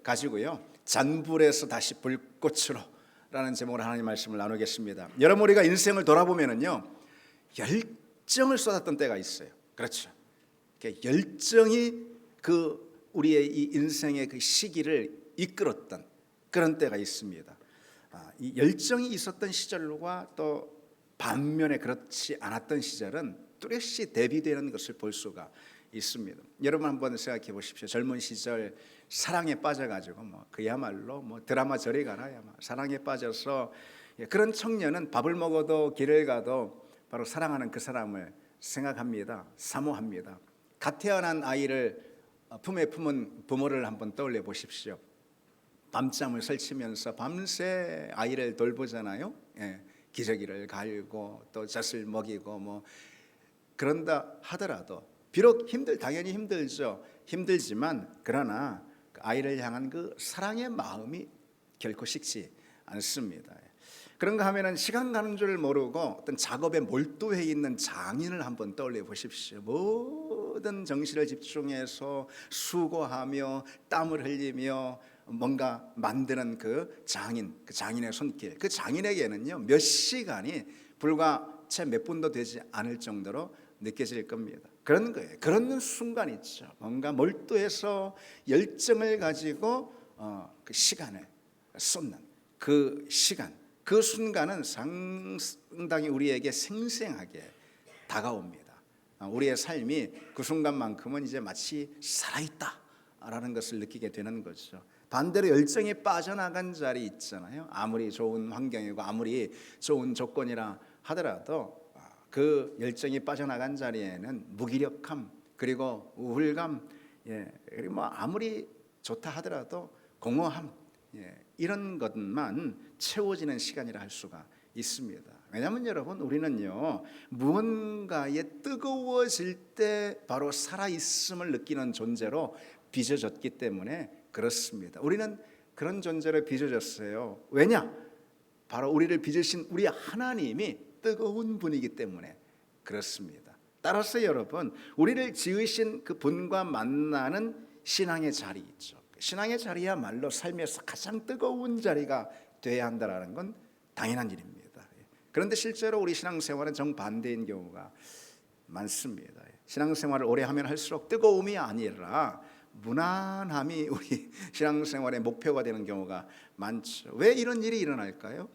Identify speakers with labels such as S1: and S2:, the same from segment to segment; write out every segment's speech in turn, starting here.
S1: 가지고요, 잔불에서 다시 불꽃으로 라는 제목으로 하나님 말씀을 나누겠습니다. 여러분, 우리가 인생을 돌아보면은요, 열정을 쏟았던 때가 있어요. 그렇죠. 열정이 우리의 이 인생의 그 시기를 이끌었던 그런 때가 있습니다. 이 열정이 있었던 시절과 또 반면에 그렇지 않았던 시절은 뚜렷이 대비되는 것을 볼 수가 있습니다. 여러분 한번 생각해 보십시오. 젊은 시절 사랑에 빠져가지고 그야말로 드라마 저리 가라 사랑에 빠져서, 그런 청년은 밥을 먹어도 길을 가도 바로 사랑하는 그 사람을 생각합니다. 사모합니다. 갓 태어난 아이를 품에 품은 부모를 한번 떠올려 보십시오. 밤잠을 설치면서 밤새 아이를 돌보잖아요. 기저귀를 갈고 또 젖을 먹이고 그런다 하더라도 비록 당연히 힘들죠. 힘들지만 그러나 그 아이를 향한 그 사랑의 마음이 결코 식지 않습니다. 그런가 하면은 시간 가는 줄 모르고 어떤 작업에 몰두해 있는 장인을 한번 떠올려 보십시오. 모든 정신을 집중해서 수고하며 땀을 흘리며 뭔가 만드는 그 장인의 손길, 그 장인에게는요, 몇 시간이 불과 채 몇 분도 되지 않을 정도로 느껴질 겁니다. 그런 거예요. 그런 순간 있죠. 뭔가 몰두해서 열정을 가지고 그 시간을 쏟는 그 시간, 그 순간은 상당히 우리에게 생생하게 다가옵니다. 우리의 삶이 그 순간만큼은 이제 마치 살아있다라는 것을 느끼게 되는 거죠. 반대로 열정이 빠져나간 자리 있잖아요. 아무리 좋은 환경이고 아무리 좋은 조건이라 하더라도 그 열정이 빠져나간 자리에는 무기력함, 그리고 우울감, 그리고 아무리 좋다 하더라도 공허함, 이런 것만 채워지는 시간이라 할 수가 있습니다. 왜냐하면 여러분, 우리는요, 무언가에 뜨거워질 때 바로 살아있음을 느끼는 존재로 빚어졌기 때문에 그렇습니다. 우리는 그런 존재로 빚어졌어요. 왜냐? 바로 우리를 빚으신 우리 하나님이 뜨거운 분이기 때문에 그렇습니다. 따라서 여러분, 우리를 지으신 그 분과 만나는 신앙의 자리 있죠. 신앙의 자리야말로 삶에서 가장 뜨거운 자리가 되어야 한다는 건 당연한 일입니다. 그런데 실제로 우리 신앙생활은 정반대인 경우가 많습니다. 신앙생활을 오래 하면 할수록 뜨거움이 아니라 무난함이 우리 신앙생활의 목표가 되는 경우가 많죠. 왜 이런 일이 일어날까요?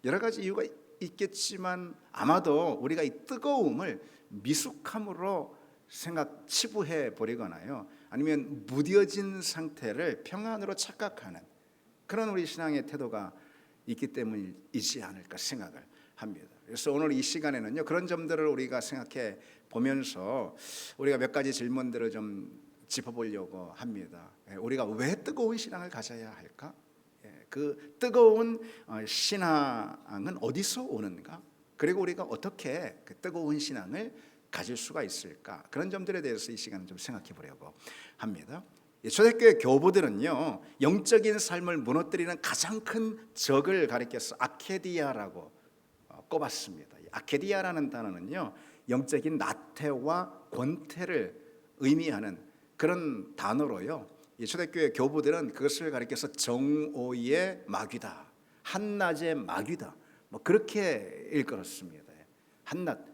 S1: 여러 가지 이유가 있겠지만 아마도 우리가 이 뜨거움을 미숙함으로 치부해 버리거나요, 아니면 무뎌진 상태를 평안으로 착각하는 그런 우리 신앙의 태도가 있기 때문이지 않을까 생각을 합니다. 그래서 오늘 이 시간에는요, 그런 점들을 우리가 생각해 보면서 우리가 몇 가지 질문들을 좀 짚어보려고 합니다. 우리가 왜 뜨거운 신앙을 가져야 할까? 그 뜨거운 신앙은 어디서 오는가? 그리고 우리가 어떻게 그 뜨거운 신앙을 가질 수가 있을까? 그런 점들에 대해서 이 시간을 좀 생각해 보려고 합니다. 초대교회 교부들은요, 영적인 삶을 무너뜨리는 가장 큰 적을 가리켜서 아케디아라고 꼽았습니다. 아케디아라는 단어는요, 영적인 나태와 권태를 의미하는 그런 단어로요, 초대교회 교부들은 그것을 가리켜서 정오의 마귀다, 한낮의 마귀다, 그렇게 일컬었습니다. 한낮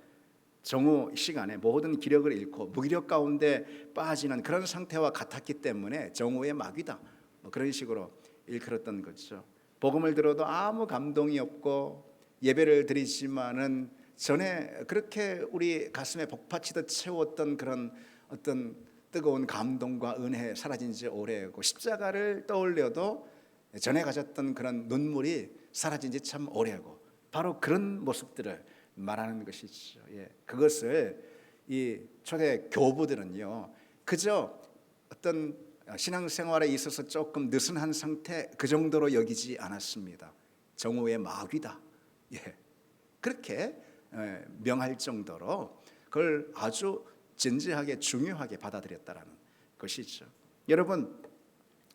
S1: 정오 시간에 모든 기력을 잃고 무기력 가운데 빠지는 그런 상태와 같았기 때문에 정오의 마귀다, 그런 식으로 일컬었던 거죠. 복음을 들어도 아무 감동이 없고 예배를 드리지만은 전에 그렇게 우리 가슴에 복받치듯 채웠던 그런 어떤 뜨거운 감동과 은혜 사라진 지 오래고, 십자가를 떠올려도 전에 가졌던 그런 눈물이 사라진 지 참 오래고, 바로 그런 모습들을 말하는 것이죠. 그것을 이 초대 교부들은요, 그저 어떤 신앙생활에 있어서 조금 느슨한 상태, 그 정도로 여기지 않았습니다. 정오의 마귀다, 그렇게 명할 정도로 그걸 아주 진지하게 중요하게 받아들였다라는 것이죠. 여러분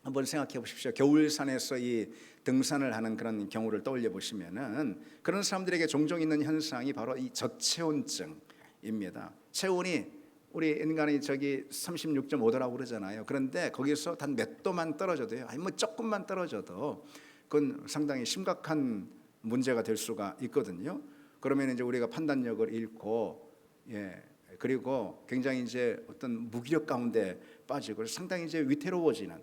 S1: 한번 생각해 보십시오. 겨울산에서 이 등산을 하는 그런 경우를 떠올려 보시면은 그런 사람들에게 종종 있는 현상이 바로 이 저체온증입니다. 체온이 우리 인간이 저기 36.5도라고 그러잖아요. 그런데 거기서 단 몇 도만 떨어져도요, 아니 뭐 조금만 떨어져도 그건 상당히 심각한 문제가 될 수가 있거든요. 그러면 이제 우리가 판단력을 잃고, 그리고 굉장히 이제 어떤 무기력 가운데 빠지고 상당히 이제 위태로워지는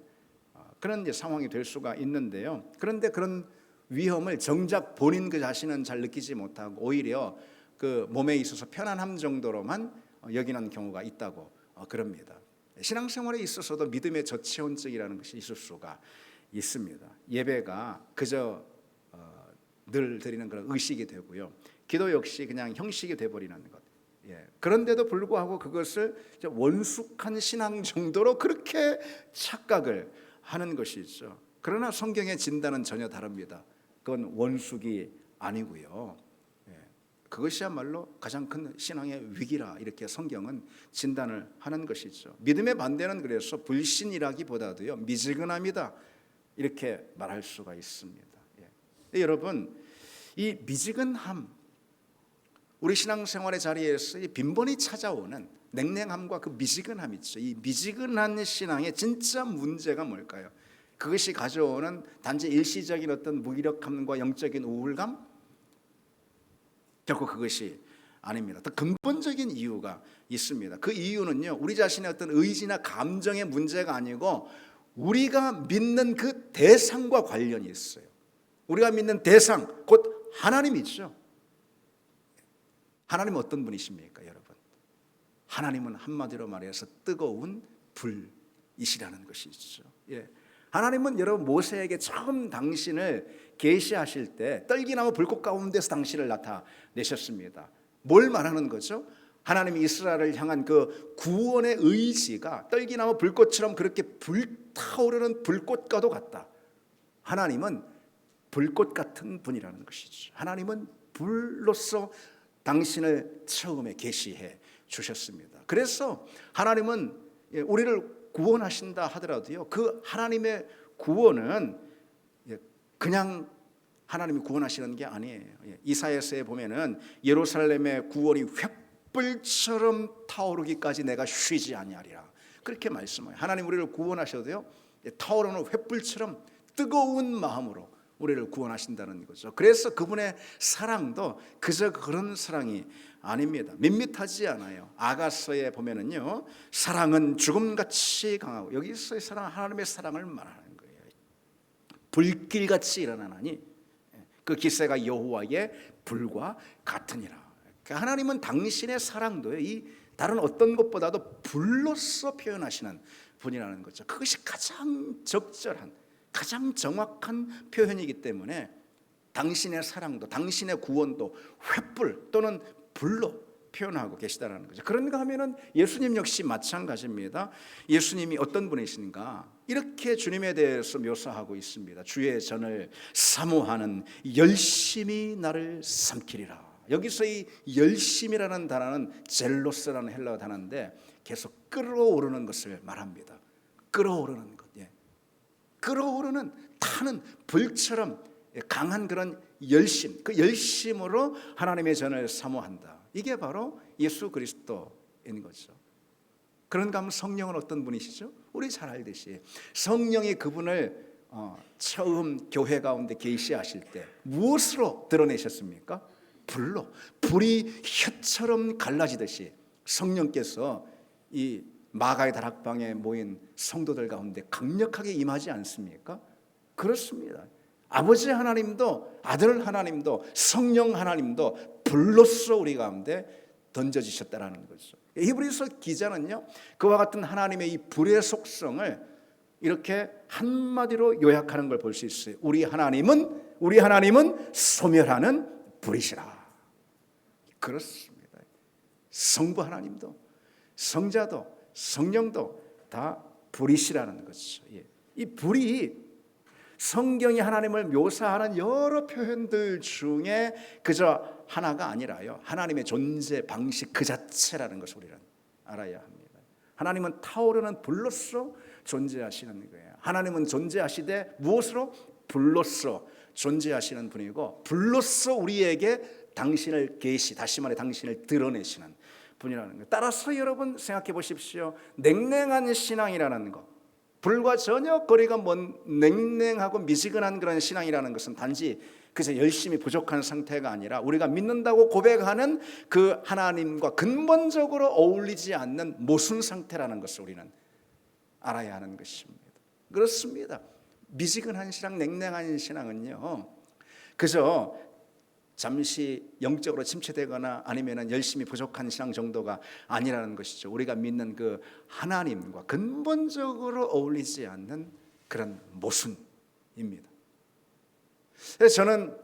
S1: 그런 이제 상황이 될 수가 있는데요. 그런데 그런 위험을 정작 본인 그 자신은 잘 느끼지 못하고 오히려 그 몸에 있어서 편안함 정도로만 여기는 경우가 있다고 그럽니다. 신앙생활에 있어서도 믿음의 저체온증이라는 것이 있을 수가 있습니다. 예배가 그저 늘 드리는 그런 의식이 되고요. 기도 역시 그냥 형식이 되어버리는 것. 그런데도 불구하고 그것을 원숙한 신앙 정도로 그렇게 착각을 하는 것이죠. 그러나 성경의 진단은 전혀 다릅니다. 그건 원숙이 아니고요. 그것이야말로 가장 큰 신앙의 위기라 이렇게 성경은 진단을 하는 것이죠. 믿음의 반대는 그래서 불신이라기보다도요, 미지근함이다 이렇게 말할 수가 있습니다. 여러분, 이 미지근함, 우리 신앙생활의 자리에서 빈번히 찾아오는 냉랭함과 그 미지근함 있죠. 이 미지근한 신앙의 진짜 문제가 뭘까요? 그것이 가져오는 단지 일시적인 어떤 무기력함과 영적인 우울감? 결코 그것이 아닙니다. 더 근본적인 이유가 있습니다. 그 이유는요, 우리 자신의 어떤 의지나 감정의 문제가 아니고 우리가 믿는 그 대상과 관련이 있어요. 우리가 믿는 대상, 곧 하나님이죠. 하나님은 어떤 분이십니까, 여러분? 하나님은 한마디로 말해서 뜨거운 불이시라는 것이죠. 하나님은 여러분 모세에게 처음 당신을 계시하실 때 떨기나무 불꽃 가운데서 당신을 나타내셨습니다. 뭘 말하는 거죠? 하나님이 이스라엘을 향한 그 구원의 의지가 떨기나무 불꽃처럼 그렇게 불타오르는 불꽃과도 같다. 하나님은 불꽃 같은 분이라는 것이죠. 하나님은 불로서 당신을 처음에 계시해 주셨습니다. 그래서 하나님은 우리를 구원하신다 하더라도요, 그 하나님의 구원은 그냥 하나님이 구원하시는 게 아니에요. 이사야서에 보면은 예루살렘의 구원이 횃불처럼 타오르기까지 내가 쉬지 아니하리라 그렇게 말씀해요. 하나님 우리를 구원하셔도요, 타오르는 횃불처럼 뜨거운 마음으로 우리를 구원하신다는 거죠. 그래서 그분의 사랑도 그저 그런 사랑이 아닙니다. 밋밋하지 않아요. 아가서에 보면은요, 사랑은 죽음같이 강하고, 여기서의 사랑, 하나님의 사랑을 말하는 거예요. 불길같이 일어나나니 그 기세가 여호와의 불과 같으니라. 그러니까 하나님은 당신의 사랑도요, 이 다른 어떤 것보다도 불로서 표현하시는 분이라는 거죠. 그것이 가장 적절한, 가장 정확한 표현이기 때문에 당신의 사랑도, 당신의 구원도 횃불 또는 불로 표현하고 계시다라는 거죠. 그런가 하면은 예수님 역시 마찬가지입니다. 예수님이 어떤 분이신가? 이렇게 주님에 대해서 묘사하고 있습니다. 주의 전을 사모하는 열심히 나를 삼키리라. 여기서 이 열심이라는 단어는 젤로스라는 헬라어 단어인데 계속 끓어오르는 것을 말합니다. 끓어오르는 것, 끓어오르는 타는 불처럼 강한 그런 열심, 그 열심으로 하나님의 전을 사모한다. 이게 바로 예수 그리스도인 거죠. 그런가 하면 성령은 어떤 분이시죠? 우리 잘 알듯이 성령이 그분을 처음 교회 가운데 계시하실 때 무엇으로 드러내셨습니까? 불로, 불이 혀처럼 갈라지듯이 성령께서 이 마가의 다락방에 모인 성도들 가운데 강력하게 임하지 않습니까? 그렇습니다. 아버지 하나님도 아들 하나님도 성령 하나님도 불로써 우리 가운데 던져지셨다라는 거죠. 히브리서 기자는요, 그와 같은 하나님의 이 불의 속성을 이렇게 한마디로 요약하는 걸 볼 수 있어요. 우리 하나님은 소멸하는 불이시라. 그렇습니다. 성부 하나님도 성자도 성령도 다 불이시라는 것이죠. 이 불이 성경이 하나님을 묘사하는 여러 표현들 중에 그저 하나가 아니라요, 하나님의 존재 방식 그 자체라는 것을 우리는 알아야 합니다. 하나님은 타오르는 불로서 존재하시는 거예요. 하나님은 존재하시되 무엇으로? 불로서 존재하시는 분이고, 불로서 우리에게 당신을 다시 말해 당신을 드러내시는 분이라는 거. 따라서 여러분 생각해 보십시오. 냉랭한 신앙이라는 거, 불과 전혀 거리가 먼 냉랭하고 미지근한 그런 신앙이라는 것은 단지 그저 열심히 부족한 상태가 아니라 우리가 믿는다고 고백하는 그 하나님과 근본적으로 어울리지 않는 모순 상태라는 것을 우리는 알아야 하는 것입니다. 그렇습니다. 미지근한 신앙, 냉랭한 신앙은요, 그저 잠시 영적으로 침체되거나 아니면 열심히 부족한 신앙 정도가 아니라는 것이죠. 우리가 믿는 그 하나님과 근본적으로 어울리지 않는 그런 모순입니다. 그래서 저는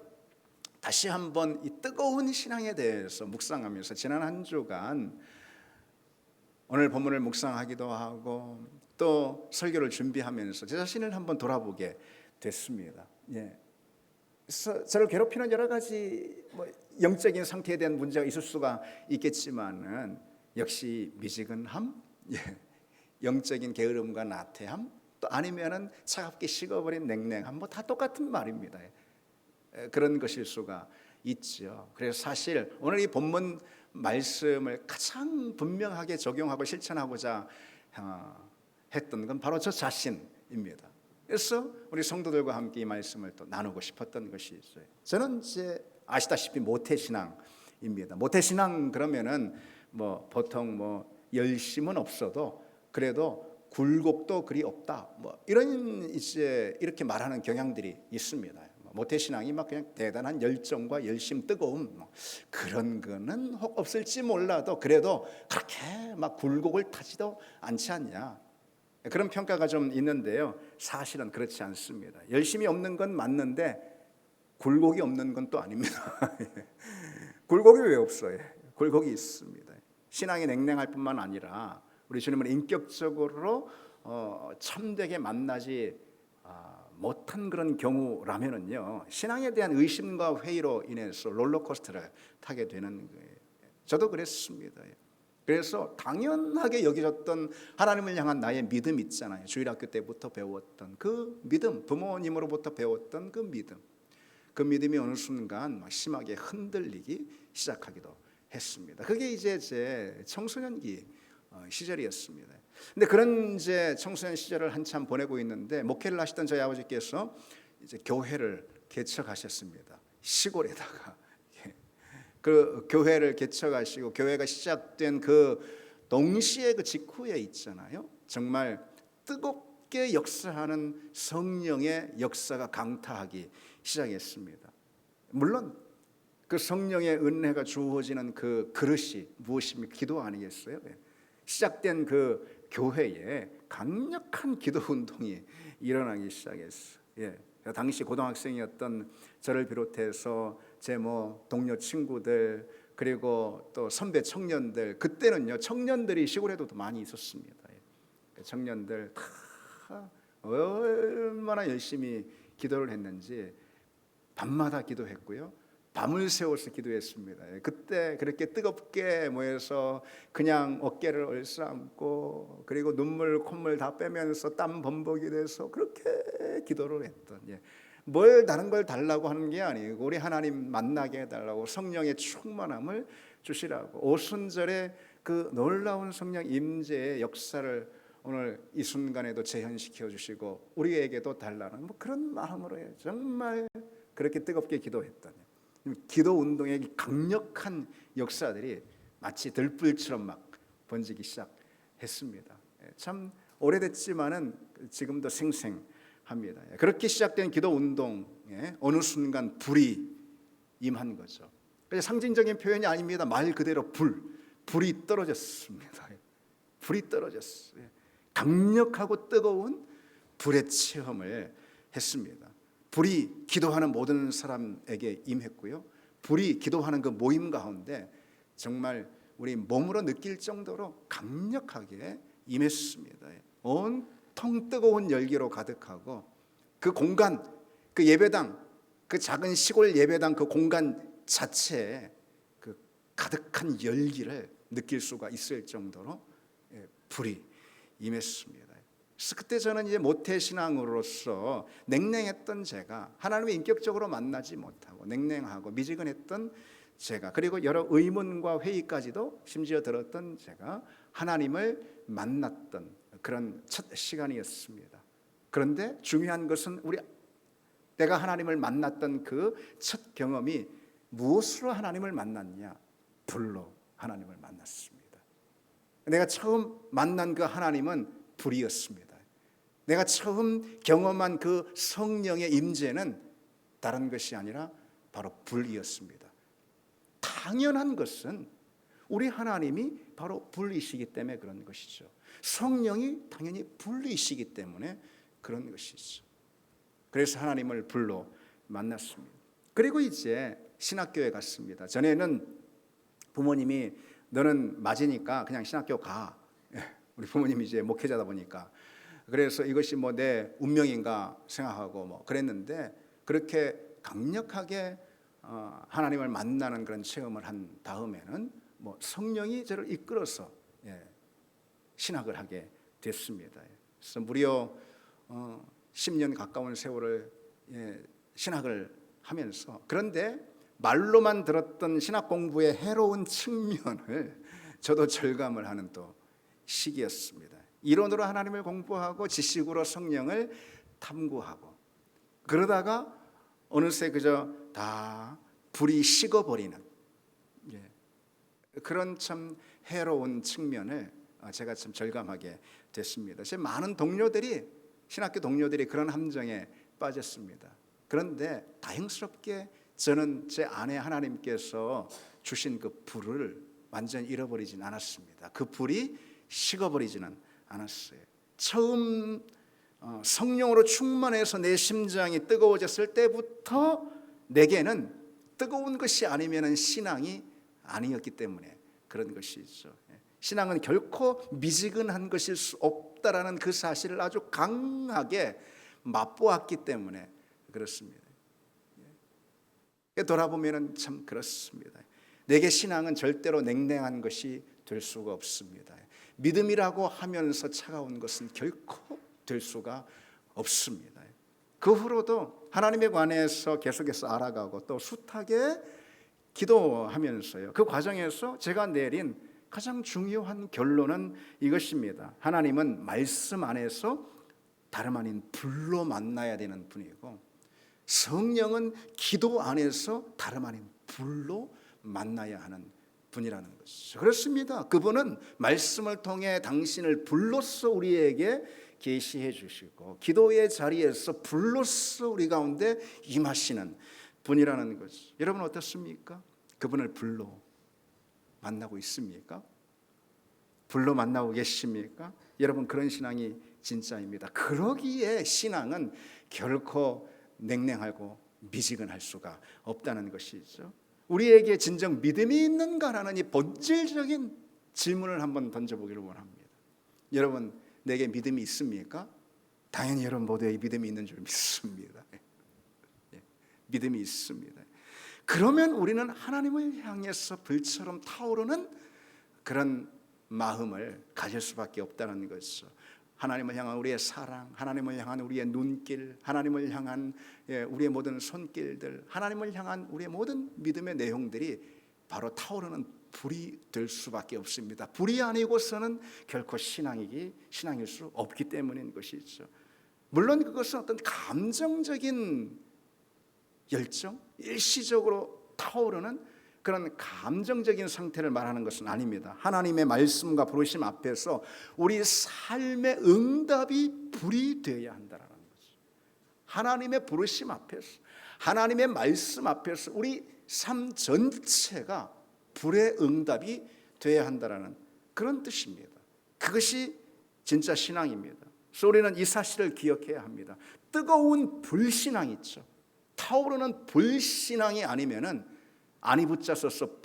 S1: 다시 한번 이 뜨거운 신앙에 대해서 묵상하면서 지난 한 주간 오늘 본문을 묵상하기도 하고 또 설교를 준비하면서 제 자신을 한번 돌아보게 됐습니다. 예. 그래서 저를 괴롭히는 여러 가지 영적인 상태에 대한 문제가 있을 수가 있겠지만은 역시 미지근함, 예. 영적인 게으름과 나태함, 또 아니면은 차갑게 식어버린 냉랭함, 다 똑같은 말입니다. 그런 것일 수가 있죠. 그래서 사실 오늘 이 본문 말씀을 가장 분명하게 적용하고 실천하고자 했던 건 바로 저 자신입니다. 그래서 우리 성도들과 함께 이 말씀을 또 나누고 싶었던 것이 있어요. 저는 이제 아시다시피 모태신앙입니다. 모태신앙 그러면은 보통 열심은 없어도 그래도 굴곡도 그리 없다. 이런 이제 이렇게 말하는 경향들이 있습니다. 모태신앙이 그냥 대단한 열정과 열심, 뜨거움 그런 거는 혹 없을지 몰라도 그래도 그렇게 굴곡을 타지도 않지 않냐, 그런 평가가 좀 있는데요. 사실은 그렇지 않습니다. 열심이 없는 건 맞는데 굴곡이 없는 건 또 아닙니다. 굴곡이 왜 없어요? 굴곡이 있습니다. 신앙이 냉랭할 뿐만 아니라 우리 주님을 인격적으로 참되게 만나지 못한 그런 경우라면은요, 신앙에 대한 의심과 회의로 인해서 롤러코스터를 타게 되는 거예요. 저도 그랬습니다. 그래서 당연하게 여겨졌던 하나님을 향한 나의 믿음 있잖아요. 주일학교 때부터 배웠던 그 믿음, 부모님으로부터 배웠던 그 믿음이 어느 순간 심하게 흔들리기 시작하기도 했습니다. 그게 이제 제 청소년기 시절이었습니다. 근데 그런 이제 청소년 시절을 한참 보내고 있는데 목회를 하시던 저희 아버지께서 이제 교회를 개척하셨습니다. 시골에다가 그 교회를 개척하시고 교회가 시작된 그 동시에 그 직후에 있잖아요. 정말 뜨겁게 역사하는 성령의 역사가 강타하기 시작했습니다. 물론 그 성령의 은혜가 주어지는 그 그릇이 무엇입니까? 기도 아니겠어요? 시작된 그 교회에 강력한 기도 운동이 일어나기 시작했어요. 당시 고등학생이었던 저를 비롯해서 제 동료 친구들 그리고 또 선배 청년들, 그때는요 청년들이 시골에도 많이 있었습니다. 청년들 다 얼마나 열심히 기도를 했는지 밤마다 기도했고요. 밤을 새워서 기도했습니다. 그때 그렇게 뜨겁게 모여서 그냥 어깨를 얼싸안고 그리고 눈물 콧물 다 빼면서 땀 범벅이 돼서 그렇게 기도를 했던, 뭘 다른 걸 달라고 하는 게 아니고 우리 하나님 만나게 해달라고 성령의 충만함을 주시라고 오순절에 그 놀라운 성령 임재의 역사를 오늘 이 순간에도 재현시켜 주시고 우리에게도 달라는 그런 마음으로 정말 그렇게 뜨겁게 기도했던 기도 운동의 강력한 역사들이 마치 들불처럼 번지기 시작했습니다. 참 오래됐지만은 지금도 생생합니다. 그렇게 시작된 기도 운동에 어느 순간 불이 임한 거죠. 상징적인 표현이 아닙니다. 말 그대로 불이 떨어졌습니다. 불이 떨어졌어요. 강력하고 뜨거운 불의 체험을 했습니다. 불이 기도하는 모든 사람에게 임했고요. 불이 기도하는 그 모임 가운데 정말 우리 몸으로 느낄 정도로 강력하게 임했습니다. 온통 뜨거운 열기로 가득하고 그 공간, 그 예배당, 그 작은 시골 예배당 그 공간 자체에 그 가득한 열기를 느낄 수가 있을 정도로 불이 임했습니다. 그래서 그때 저는 이제 모태신앙으로서 냉랭했던 제가 하나님을 인격적으로 만나지 못하고 냉랭하고 미지근했던 제가, 그리고 여러 의문과 회의까지도 심지어 들었던 제가 하나님을 만났던 그런 첫 시간이었습니다. 그런데 중요한 것은 내가 하나님을 만났던 그 첫 경험이 무엇으로 하나님을 만났냐? 불로 하나님을 만났습니다. 내가 처음 만난 그 하나님은 불이었습니다. 내가 처음 경험한 그 성령의 임재는 다른 것이 아니라 바로 불이었습니다. 당연한 것은 우리 하나님이 바로 불이시기 때문에 그런 것이죠. 성령이 당연히 불이시기 때문에 그런 것이죠. 그래서 하나님을 불로 만났습니다. 그리고 이제 신학교에 갔습니다. 전에는 부모님이 너는 맞으니까 그냥 신학교 가. 우리 부모님이 이제 목회자다 보니까 그래서 이것이 뭐 내 운명인가 생각하고 뭐 그랬는데, 그렇게 강력하게 하나님을 만나는 그런 체험을 한 다음에는 뭐 성령이 저를 이끌어서 신학을 하게 됐습니다. 그래서 무려 10년 가까운 세월을 신학을 하면서, 그런데 말로만 들었던 신학 공부의 해로운 측면을 저도 절감을 하는 또 시기였습니다. 이론으로 하나님을 공부하고 지식으로 성령을 탐구하고 그러다가 어느새 그저 다 불이 식어버리는 그런 참 해로운 측면을 제가 참 절감하게 됐습니다. 제 많은 동료들이, 신학교 동료들이 그런 함정에 빠졌습니다. 그런데 다행스럽게 저는 제 안에 하나님께서 주신 그 불을 완전히 잃어버리진 않았습니다. 그 불이 식어버리지는 않았어요. 처음 성령으로 충만해서 내 심장이 뜨거워졌을 때부터 내게는 뜨거운 것이 아니면 신앙이 아니었기 때문에 그런 것이죠. 신앙은 결코 미지근한 것일 수 없다라는 그 사실을 아주 강하게 맛보았기 때문에 그렇습니다. 돌아보면 참 그렇습니다. 내게 신앙은 절대로 냉랭한 것이 될 수가 없습니다. 믿음이라고 하면서 차가운 것은 결코 될 수가 없습니다. 그 후로도 하나님에 관해서 계속해서 알아가고 또 숱하게 기도하면서요, 그 과정에서 제가 내린 가장 중요한 결론은 이것입니다. 하나님은 말씀 안에서 다름 아닌 불로 만나야 되는 분이고, 성령은 기도 안에서 다름 아닌 불로 만나야 하는 분이라는 것이죠. 그렇습니다. 그분은 말씀을 통해 당신을 불로써 우리에게 계시해 주시고 기도의 자리에서 불로써 우리 가운데 임하시는 분이라는 것이죠. 여러분 어떻습니까? 그분을 불로 만나고 있습니까? 불로 만나고 계십니까? 여러분 그런 신앙이 진짜입니다. 그러기에 신앙은 결코 냉랭하고 미지근할 수가 없다는 것이죠. 우리에게 진정 믿음이 있는가라는 이 본질적인 질문을 한번 던져보기를 원합니다. 여러분 내게 믿음이 있습니까? 당연히 여러분 모두에 믿음이 있는 줄 믿습니다. 믿음이 있습니다. 그러면 우리는 하나님을 향해서 불처럼 타오르는 그런 마음을 가질 수밖에 없다는 것이죠. 하나님을 향한 우리의 사랑, 하나님을 향한 우리의 눈길, 하나님을 향한 우리의 모든 손길들, 하나님을 향한 우리의 모든 믿음의 내용들이 바로 타오르는 불이 될 수밖에 없습니다. 불이 아니고서는 결코 신앙일 수 없기 때문인 것이죠. 물론 그것은 어떤 감정적인 열정, 일시적으로 타오르는 그런 감정적인 상태를 말하는 것은 아닙니다. 하나님의 말씀과 부르심 앞에서 우리 삶의 응답이 불이 되어야 한다는 거죠. 하나님의 부르심 앞에서, 하나님의 말씀 앞에서 우리 삶 전체가 불의 응답이 되어야 한다는 그런 뜻입니다. 그것이 진짜 신앙입니다. 그래서 우리는 이 사실을 기억해야 합니다. 뜨거운 불신앙 있죠. 타오르는 불신앙이 아니면은 안이 붙잡혀서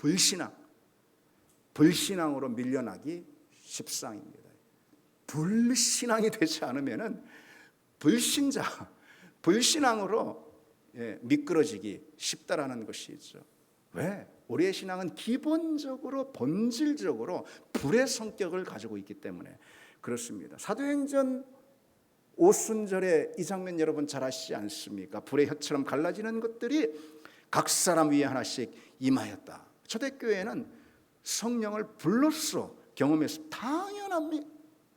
S1: 불신앙으로 밀려나기 십상입니다. 불신앙이 되지 않으면은 불신앙으로 미끄러지기 쉽다라는 것이죠. 왜? 우리의 신앙은 기본적으로 본질적으로 불의 성격을 가지고 있기 때문에 그렇습니다. 사도행전 오순절에 이 장면 여러분 잘 아시지 않습니까? 불의 혀처럼 갈라지는 것들이 각 사람 위에 하나씩 임하였다. 초대교회는 성령을 불로써 경험해서 당연합니다.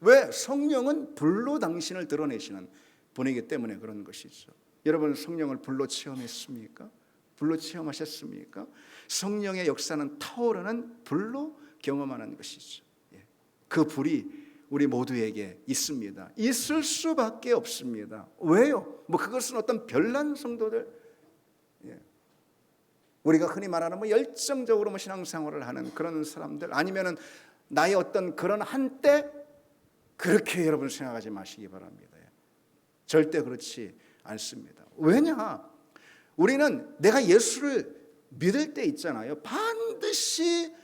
S1: 왜? 성령은 불로 당신을 드러내시는 분이기 때문에 그런 것이죠. 여러분 성령을 불로 체험했습니까? 불로 체험하셨습니까? 성령의 역사는 타오르는 불로 경험하는 것이죠. 그 불이 우리 모두에게 있습니다. 있을 수밖에 없습니다. 왜요? 그것은 어떤 별난 성도들, 우리가 흔히 말하는 열정적으로 신앙생활을 하는 그런 사람들, 아니면은 나의 어떤 그런 한때, 그렇게 여러분 생각하지 마시기 바랍니다. 절대 그렇지 않습니다. 왜냐? 우리는 내가 예수를 믿을 때 있잖아요. 반드시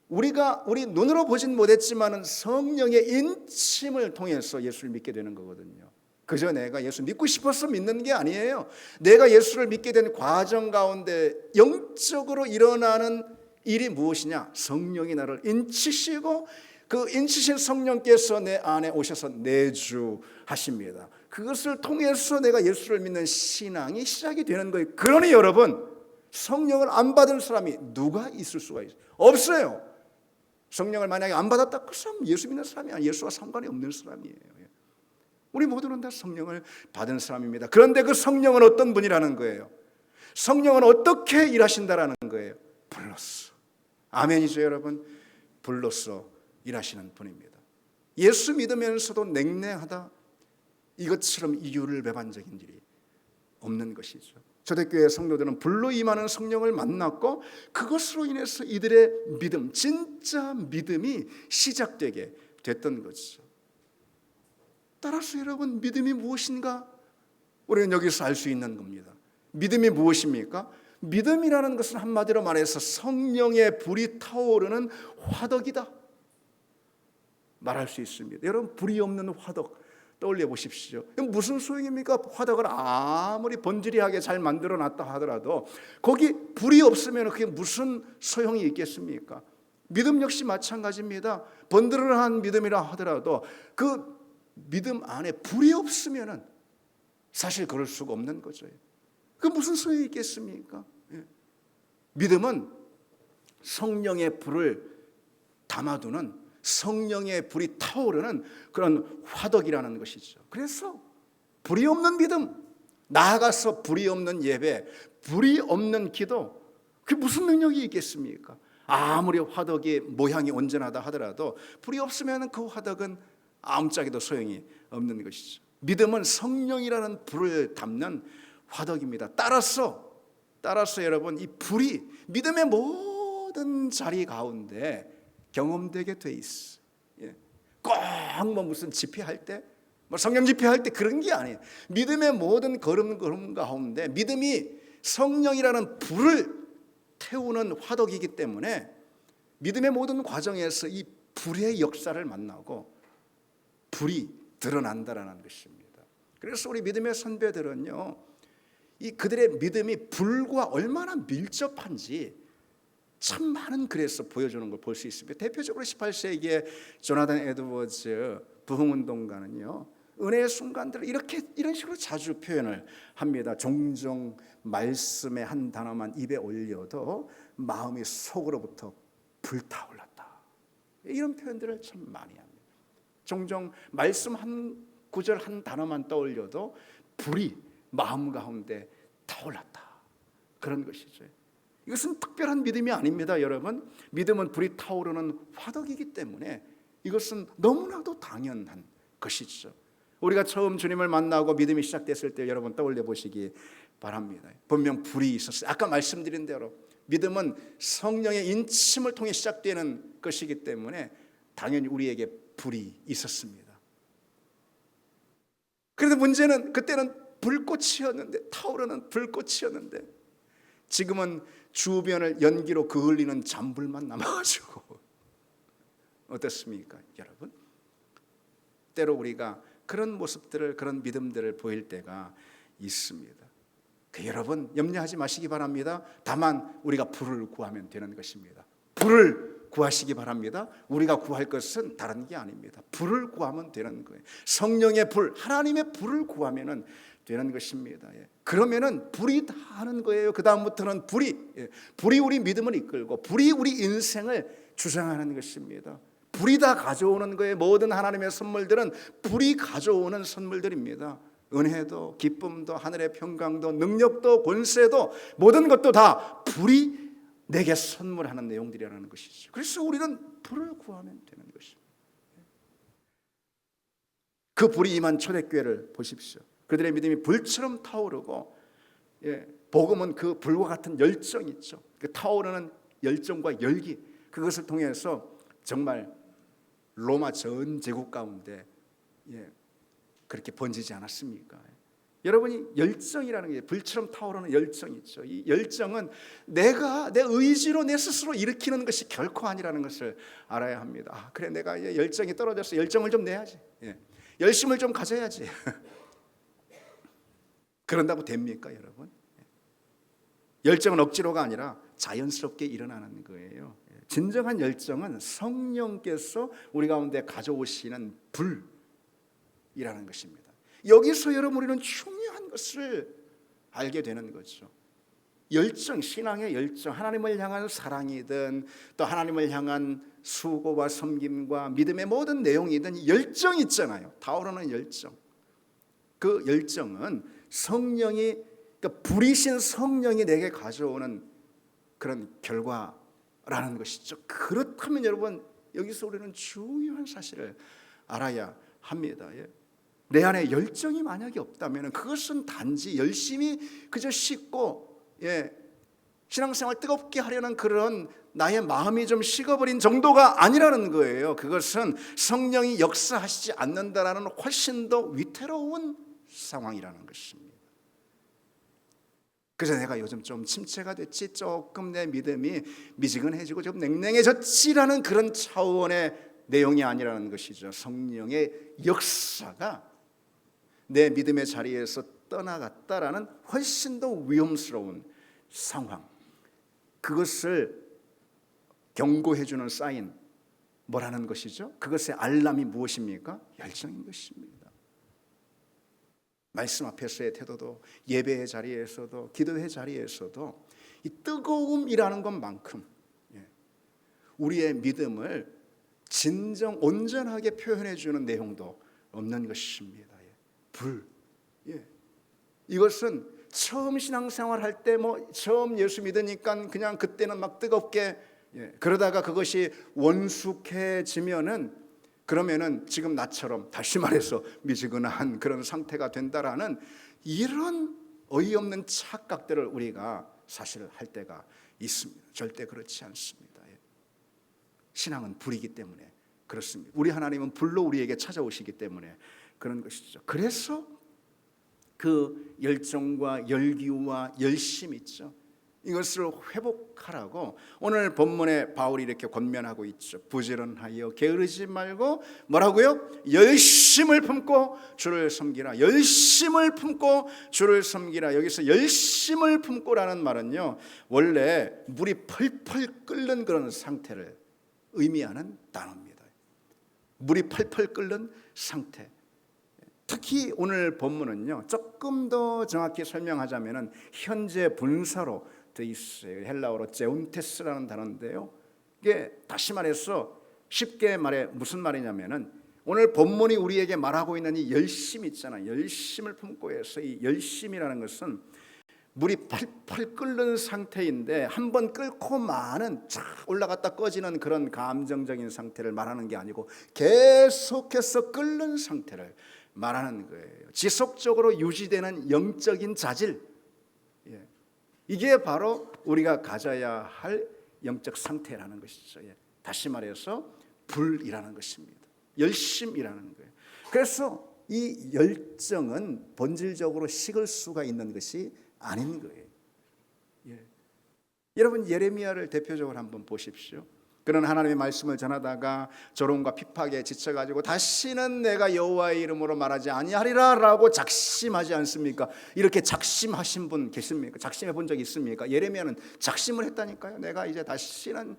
S1: 우리 눈으로 보진 못했지만은 성령의 인침을 통해서 예수를 믿게 되는 거거든요. 그저 내가 예수 믿고 싶어서 믿는 게 아니에요. 내가 예수를 믿게 된 과정 가운데 영적으로 일어나는 일이 무엇이냐? 성령이 나를 인치시고 그 인치신 성령께서 내 안에 오셔서 내주하십니다. 그것을 통해서 내가 예수를 믿는 신앙이 시작이 되는 거예요. 그러니 여러분, 성령을 안 받은 사람이 누가 있을 수가 있어요? 없어요. 성령을 만약에 안 받았다, 그 사람 예수 믿는 사람이 아니에요. 예수와 상관이 없는 사람이에요. 우리 모두는 다 성령을 받은 사람입니다. 그런데 그 성령은 어떤 분이라는 거예요? 성령은 어떻게 일하신다라는 거예요? 불로써. 아멘이죠 여러분? 불로써 일하시는 분입니다. 예수 믿으면서도 냉랭하다, 이것처럼 이유를 배반적인 일이 없는 것이죠. 초대교회 성도들은 불로 임하는 성령을 만났고 그것으로 인해서 이들의 믿음, 진짜 믿음이 시작되게 됐던 거죠. 따라서 여러분, 믿음이 무엇인가? 우리는 여기서 알 수 있는 겁니다. 믿음이 무엇입니까? 믿음이라는 것은 한마디로 말해서 성령의 불이 타오르는 화덕이다 말할 수 있습니다. 여러분, 불이 없는 화덕 떠올려 보십시오. 무슨 소용입니까? 화덕을 아무리 번지르하게 잘 만들어 놨다 하더라도 거기 불이 없으면 그게 무슨 소용이 있겠습니까? 믿음 역시 마찬가지입니다. 번들어한 믿음이라 하더라도 그 믿음 안에 불이 없으면 사실 그럴 수가 없는 거죠. 그 무슨 소용이 있겠습니까? 믿음은 성령의 불을 담아두는, 성령의 불이 타오르는 그런 화덕이라는 것이죠. 그래서 불이 없는 믿음, 나아가서 불이 없는 예배, 불이 없는 기도, 그게 무슨 능력이 있겠습니까? 아무리 화덕이 모양이 온전하다 하더라도 불이 없으면 그 화덕은 아무짝에도 소용이 없는 것이죠. 믿음은 성령이라는 불을 담는 화덕입니다. 따라서 여러분, 이 불이 믿음의 모든 자리 가운데 경험되게 돼 있어. 꼭 무슨 집회할 때, 성령 집회할 때 그런 게 아니에요. 믿음의 모든 걸음 가운데 믿음이 성령이라는 불을 태우는 화덕이기 때문에 믿음의 모든 과정에서 이 불의 역사를 만나고 불이 드러난다라는 것입니다. 그래서 우리 믿음의 선배들은요, 이 그들의 믿음이 불과 얼마나 밀접한지 참 많은 글에서 보여주는 걸 볼 수 있습니다. 대표적으로 18세기의 조나단 에드워즈 부흥운동가는요, 은혜의 순간들을 이런 식으로 자주 표현을 합니다. 종종 말씀의 한 단어만 입에 올려도 마음이 속으로부터 불타올랐다. 이런 표현들을 참 많이 합니다. 종종 말씀 한 구절 한 단어만 떠올려도 불이 마음 가운데 타올랐다. 그런 것이죠. 이것은 특별한 믿음이 아닙니다, 여러분. 믿음은 불이 타오르는 화덕이기 때문에 이것은 너무나도 당연한 것이죠. 우리가 처음 주님을 만나고 믿음이 시작됐을 때 여러분 떠올려 보시기 바랍니다. 분명 불이 있었어요. 아까 말씀드린 대로 믿음은 성령의 인침을 통해 시작되는 것이기 때문에 당연히 우리에게 불이 있었습니다. 그런데 문제는 그때는 불꽃이었는데, 타오르는 불꽃이었는데, 지금은 주변을 연기로 그을리는 잔불만 남아가지고 어떻습니까, 여러분? 때로 우리가 그런 모습들을, 그런 믿음들을 보일 때가 있습니다. 여러분 염려하지 마시기 바랍니다. 다만 우리가 불을 구하면 되는 것입니다. 불을 구하시기 바랍니다. 우리가 구할 것은 다른 게 아닙니다. 불을 구하면 되는 거예요. 성령의 불, 하나님의 불을 구하면 되는 것입니다. 그러면은 불이 다 하는 거예요. 그 다음부터는 불이 우리 믿음을 이끌고 불이 우리 인생을 주장하는 것입니다. 불이 다 가져오는 거예요. 모든 하나님의 선물들은 불이 가져오는 선물들입니다. 은혜도 기쁨도 하늘의 평강도 능력도 권세도 모든 것도 다 불이 내게 선물하는 내용들이라는 것이죠. 그래서 우리는 불을 구하면 되는 것입니다. 그 불이 임한 초대교회를 보십시오. 그들의 믿음이 불처럼 타오르고, 복음은 그 불과 같은 열정이 있죠. 그 타오르는 열정과 열기, 그것을 통해서 정말 로마 전 제국 가운데 그렇게 번지지 않았습니까? 여러분이 열정이라는 게 불처럼 타오르는 열정이 있죠. 이 열정은 내가 내 의지로 내 스스로 일으키는 것이 결코 아니라는 것을 알아야 합니다. 그래, 내가 열정이 떨어졌어. 열정을 좀 내야지. 열심을 좀 가져야지. 그런다고 됩니까, 여러분? 열정은 억지로가 아니라 자연스럽게 일어나는 거예요. 진정한 열정은 성령께서 우리 가운데 가져오시는 불이라는 것입니다. 여기서 여러분 우리는 중요한 것을 알게 되는 거죠. 열정, 신앙의 열정, 하나님을 향한 사랑이든 또 하나님을 향한 수고와 섬김과 믿음의 모든 내용이든 열정이 있잖아요. 타오르는 열정. 그 열정은 성령이, 그러니까 불이신 성령이 내게 가져오는 그런 결과라는 것이죠. 그렇다면 여러분 여기서 우리는 중요한 사실을 알아야 합니다. 내 안에 열정이 만약에 없다면 그것은 단지 열심히 그저 씻고 신앙생활 뜨겁게 하려는 그런 나의 마음이 좀 식어버린 정도가 아니라는 거예요. 그것은 성령이 역사하시지 않는다라는 훨씬 더 위태로운 상황이라는 것입니다. 그래서 내가 요즘 좀 침체가 됐지, 조금 내 믿음이 미지근해지고 좀 냉랭해졌지라는 그런 차원의 내용이 아니라는 것이죠. 성령의 역사가 내 믿음의 자리에서 떠나갔다라는 훨씬 더 위험스러운 상황, 그것을 경고해 주는 사인, 뭐라는 것이죠? 그것의 알람이 무엇입니까? 열정인 것입니다. 말씀 앞에서의 태도도, 예배의 자리에서도, 기도의 자리에서도 이 뜨거움이라는 것만큼 우리의 믿음을 진정 온전하게 표현해 주는 내용도 없는 것입니다. 불. 이것은 처음 신앙생활 할 때 처음 예수 믿으니까 그냥 그때는 막 뜨겁게 그러다가 그것이 원숙해지면은, 그러면은 지금 나처럼 다시 말해서 미지근한 그런 상태가 된다라는 이런 어이없는 착각들을 우리가 사실 할 때가 있습니다. 절대 그렇지 않습니다. 신앙은 불이기 때문에 그렇습니다. 우리 하나님은 불로 우리에게 찾아오시기 때문에 그런 것이죠. 그래서 그 열정과 열기와 열심 있죠. 이것을 회복하라고 오늘 본문에 바울이 이렇게 권면하고 있죠. 부지런하여 게으르지 말고 뭐라고요? 열심을 품고 주를 섬기라. 열심을 품고 주를 섬기라. 여기서 열심을 품고라는 말은요, 원래 물이 펄펄 끓는 그런 상태를 의미하는 단어입니다. 물이 펄펄 끓는 상태. 특히 오늘 본문은요, 조금 더 정확히 설명하자면은 현재 분사로 돼 있어요. 헬라어로 제운테스라는 단어인데요. 이게 다시 말해서 쉽게 말해 무슨 말이냐면은 오늘 본문이 우리에게 말하고 있는 이 열심 있잖아요. 열심을 품고 해서 이 열심이라는 것은 물이 펄펄 끓는 상태인데 한번 끓고만은 쫙 올라갔다 꺼지는 그런 감정적인 상태를 말하는 게 아니고 계속해서 끓는 상태를 말하는 거예요. 지속적으로 유지되는 영적인 자질, 이게 바로 우리가 가져야 할 영적 상태라는 것이죠. 다시 말해서 불이라는 것입니다. 열심이라는 거예요. 그래서 이 열정은 본질적으로 식을 수가 있는 것이 아닌 거예요. 여러분 예레미야를 대표적으로 한번 보십시오. 그는 하나님의 말씀을 전하다가 조롱과 핍박에 지쳐가지고 다시는 내가 여호와의 이름으로 말하지 아니하리라 라고 작심하지 않습니까? 이렇게 작심하신 분 계십니까? 작심해 본 적 있습니까? 예레미야는 작심을 했다니까요. 내가 이제 다시는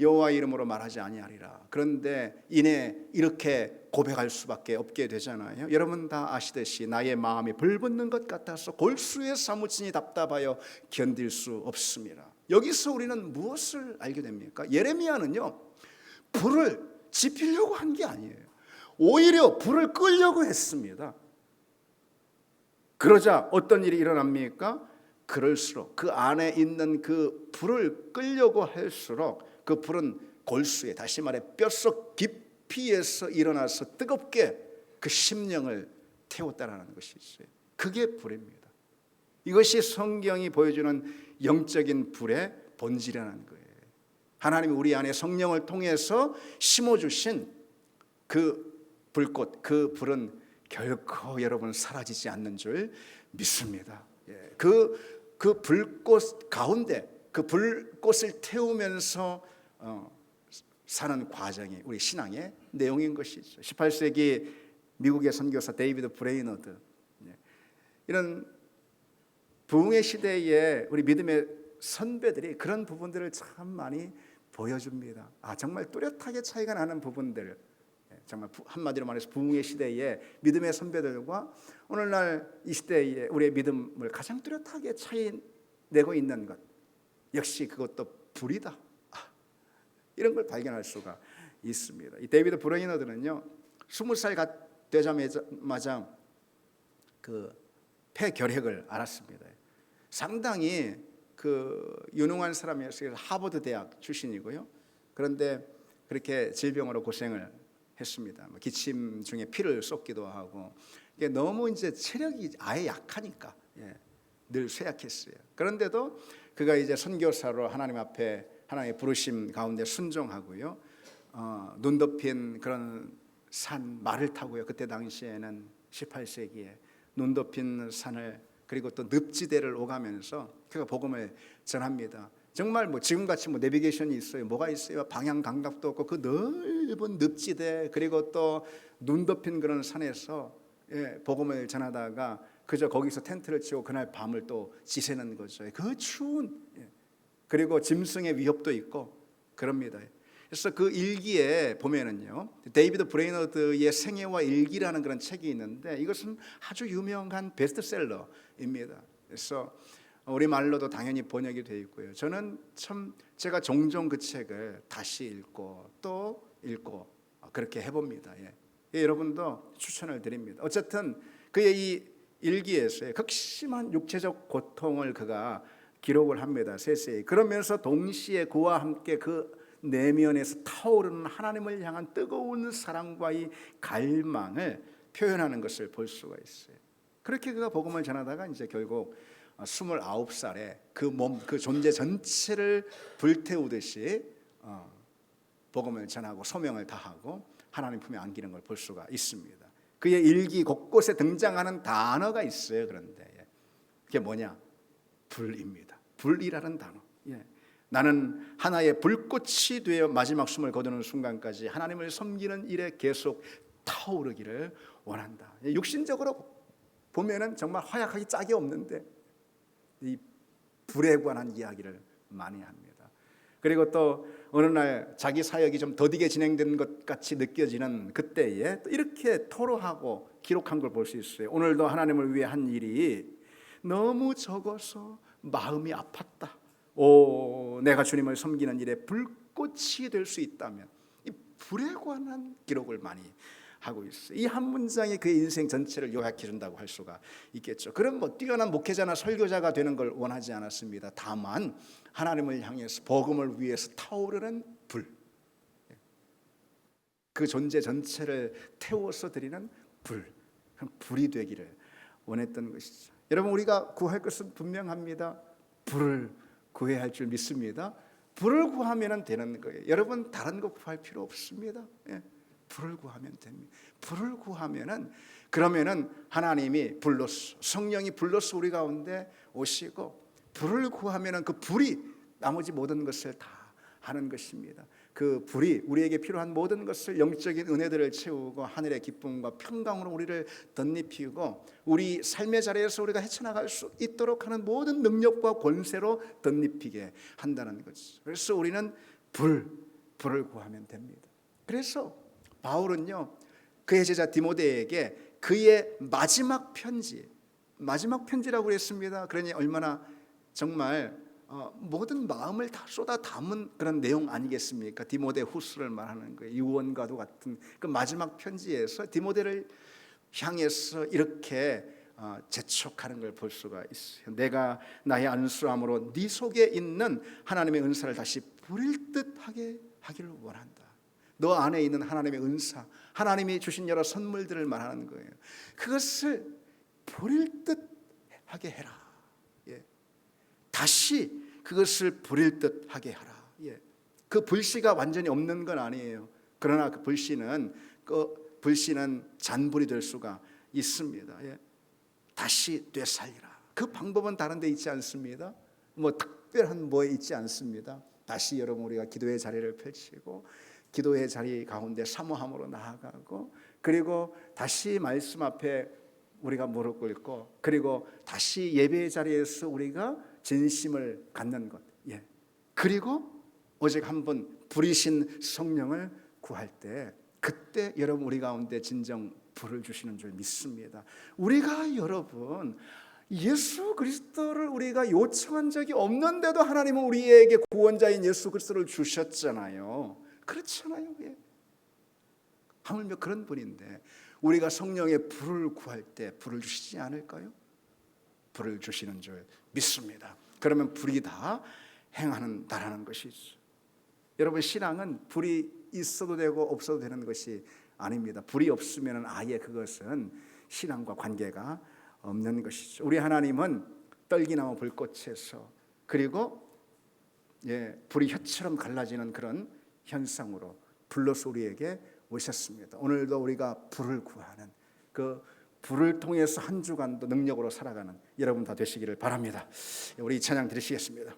S1: 여호와 이름으로 말하지 아니하리라. 그런데 이내 이렇게 고백할 수밖에 없게 되잖아요. 여러분 다 아시듯이 나의 마음이 불붙는 것 같아서 골수에 사무치니 답답하여 견딜 수 없습니다. 여기서 우리는 무엇을 알게 됩니까? 예레미야는요, 불을 지피려고 한 게 아니에요. 오히려 불을 끌려고 했습니다. 그러자 어떤 일이 일어납니까? 그럴수록 그 안에 있는 그 불을 끌려고 할수록 그 불은 골수에, 다시 말해 뼛속 깊이에서 일어나서 뜨겁게 그 심령을 태웠다라는 것이 있어요. 그게 불입니다. 이것이 성경이 보여주는 영적인 불의 본질이라는 거예요. 하나님이 우리 안에 성령을 통해서 심어주신 그 불꽃, 그 불은 결코 여러분 사라지지 않는 줄 믿습니다. 그 불꽃 가운데 그 불꽃을 태우면서 사는 과정이 우리 신앙의 내용인 것이죠. 18세기 미국의 선교사 데이비드 브레이너드, 이런 부흥의 시대에 우리 믿음의 선배들이 그런 부분들을 참 많이 보여줍니다. 정말 뚜렷하게 차이가 나는 부분들, 정말 한마디로 말해서 부흥의 시대에 믿음의 선배들과 오늘날 이 시대에 우리의 믿음을 가장 뚜렷하게 차이 내고 있는 것, 역시 그것도 불이다. 이런 걸 발견할 수가 있습니다. 이 데이비드 브레이너드는요, 20살 되자마자 그 폐결핵을 앓았습니다. 상당히 그 유능한 사람이었어요. 하버드 대학 출신이고요. 그런데 그렇게 질병으로 고생을 했습니다. 기침 중에 피를 쏟기도 하고, 이게 너무 이제 체력이 아예 약하니까 늘 쇠약했어요. 그런데도 그가 이제 선교사로 하나님 앞에 하나님의 부르심 가운데 순종하고요. 눈 덮인 그런 산 말을 타고요. 그때 당시에는 18세기에 눈 덮인 산을, 그리고 또 늪지대를 오가면서 그가 복음을 전합니다. 정말 지금같이 내비게이션이 있어요. 뭐가 있어요? 방향 감각도 없고 그 넓은 늪지대, 그리고 또 눈 덮인 그런 산에서 복음을 전하다가 그저 거기서 텐트를 치고 그날 밤을 또 지새는 거죠. 그 추운, 그리고 짐승의 위협도 있고 그럽니다. 그래서 그 일기에 보면은요, 데이비드 브레이너드의 생애와 일기라는 그런 책이 있는데 이것은 아주 유명한 베스트셀러입니다. 그래서 우리 말로도 당연히 번역이 되어 있고요. 저는 참 제가 종종 그 책을 다시 읽고 또 읽고 그렇게 해봅니다. 여러분도 추천을 드립니다. 어쨌든 그의 이 일기에서의 극심한 육체적 고통을 그가 기록을 합니다. 세세히. 그러면서 동시에 그와 함께 그 내면에서 타오르는 하나님을 향한 뜨거운 사랑과 이 갈망을 표현하는 것을 볼 수가 있어요. 그렇게 그가 복음을 전하다가 이제 결국 29살에 그 몸, 그 존재 전체를 불태우듯이 복음을 전하고 소명을 다하고 하나님 품에 안기는 걸 볼 수가 있습니다. 그의 일기 곳곳에 등장하는 단어가 있어요. 그런데 그게 뭐냐? 불입니다. 불이라는 단어. 나는 하나의 불꽃이 되어 마지막 숨을 거두는 순간까지 하나님을 섬기는 일에 계속 타오르기를 원한다. 육신적으로 보면은 정말 허약하기 짝이 없는데 이 불에 관한 이야기를 많이 합니다. 그리고 또 어느 날 자기 사역이 좀 더디게 진행된 것 같이 느껴지는 그때에 또 이렇게 토로하고 기록한 걸 볼 수 있어요. 오늘도 하나님을 위해 한 일이 너무 적어서 마음이 아팠다. 내가 주님을 섬기는 일에 불꽃이 될 수 있다면, 이 불에 관한 기록을 많이 하고 있어요. 이 한 문장이 그의 인생 전체를 요약해 준다고 할 수가 있겠죠. 그럼 뛰어난 목회자나 설교자가 되는 걸 원하지 않았습니다. 다만 하나님을 향해서 복음을 위해서 타오르는 불, 그 존재 전체를 태워서 드리는 불이 되기를 원했던 것이죠. 여러분, 우리가 구할 것은 분명합니다. 불을 구해야 할 줄 믿습니다. 불을 구하면 되는 거예요. 여러분, 다른 거 구할 필요 없습니다. 불을 구하면 됩니다. 불을 구하면은, 그러면은 하나님이 불로서, 성령이 불로서 우리 가운데 오시고, 불을 구하면은 그 불이 나머지 모든 것을 다 하는 것입니다. 그 불이 우리에게 필요한 모든 것을, 영적인 은혜들을 채우고 하늘의 기쁨과 평강으로 우리를 덧입히고 우리 삶의 자리에서 우리가 헤쳐나갈 수 있도록 하는 모든 능력과 권세로 덧입히게 한다는 거죠. 그래서 우리는 불, 불을 구하면 됩니다. 그래서 바울은요, 그의 제자 디모데에게 그의 마지막 편지라고 했습니다. 그러니 얼마나 정말 모든 마음을 다 쏟아 담은 그런 내용 아니겠습니까? 디모데 후서를 말하는 거예요. 유언과도 같은 그 마지막 편지에서 디모데를 향해서 이렇게 재촉하는 걸 볼 수가 있어요. 내가 나의 안수함으로 네 속에 있는 하나님의 은사를 다시 부릴 듯하게 하기를 원한다. 너 안에 있는 하나님의 은사, 하나님이 주신 여러 선물들을 말하는 거예요. 그것을 부릴 듯하게 해라. 예. 다시 그것을 부릴 듯하게 하라. 예. 그 불씨가 완전히 없는 건 아니에요. 그러나 그 불씨는 잔불이 될 수가 있습니다. 예. 다시 되살리라. 그 방법은 다른 데 있지 않습니다. 뭐 특별한 뭐에 있지 않습니다. 다시 여러분 우리가 기도의 자리를 펼치고 기도의 자리 가운데 사모함으로 나아가고, 그리고 다시 말씀 앞에 우리가 무릎 꿇고, 그리고 다시 예배의 자리에서 우리가 진심을 갖는 것. 예. 그리고 오직 한 번 부리신 성령을 구할 때, 그때 여러분 우리 가운데 진정 불을 주시는 줄 믿습니다. 우리가 여러분 예수 그리스도를 우리가 요청한 적이 없는데도 하나님은 우리에게 구원자인 예수 그리스도를 주셨잖아요. 그렇잖아요. 예. 하물며 그런 분인데 우리가 성령의 불을 구할 때 불을 주시지 않을까요? 불을 주시는 줄 믿습니다. 그러면 불이 다 행하는다라는 것이죠. 여러분, 신앙은 불이 있어도 되고 없어도 되는 것이 아닙니다. 불이 없으면 아예 그것은 신앙과 관계가 없는 것이죠. 우리 하나님은 떨기나무 불꽃에서, 그리고 불이 혀처럼 갈라지는 그런 현상으로 불러서 우리에게 오셨습니다. 오늘도 우리가 불을 구하는, 그 불을 통해서 한 주간도 능력으로 살아가는 여러분 다 되시기를 바랍니다. 우리 찬양 드리시겠습니다.